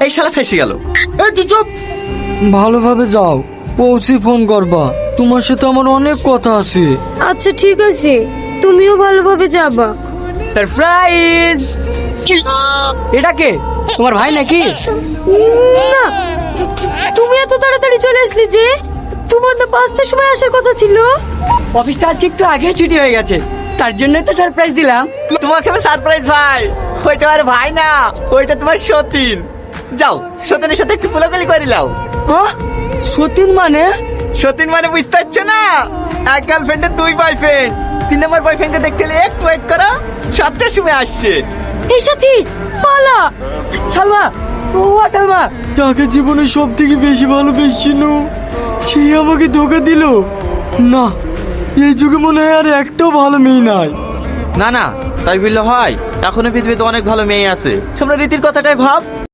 এই শালা ফেসে গেল। এই তুই চুপ। ভালোভাবে যাও, পৌঁছে ফোন করবা। তোমার সাথে আমার অনেক কথা আছে। আচ্ছা ঠিক আছে, তুমিও ভালোভাবে যাবা। সারপ্রাইজ! এটা কে? তোমার ভাই নাকি? না, তুমি এত তাড়াতাড়ি চলে আসলে যে? তোমার তো 5টার সময় আসার কথা ছিল। অফিসটা আজকে একটু আগে ছুটি হয়ে গেছে, তার জন্যই তো সারপ্রাইজ দিলাম। তোমাকে আমি সারপ্রাইজ ভাই। ওইটা আর ভাই না, ওইটা তোমার সতীন। যাও সতীনের সাথে একটু পোলাগুলি করে নাও। হ্যাঁ? সতীন মানে? সতীন মানে বুঝতে পারছো না? এক গার্লফ্রেন্ডের 2 বয়ফ্রেন্ড। 3 নম্বর বয়ফ্রেন্ডকে দেখতে হলে একটু ওয়েট করো, 7টার সময় আসছে। এই সাথী পালা। সালমা, ও সালমা, তাকে জীবনে সব থেকে বেশি ভালোবেসেছিল, সে আমাকে ধোকা দিল। না, এই যুগে মনে হয় আর একটাও ভালো মেয়ে নাই। না না, তাই বললে হয়? এখনো পৃথিবীতে অনেক ভালো মেয়ে আছে। তোমরা রীতির কথাটাই ভাব।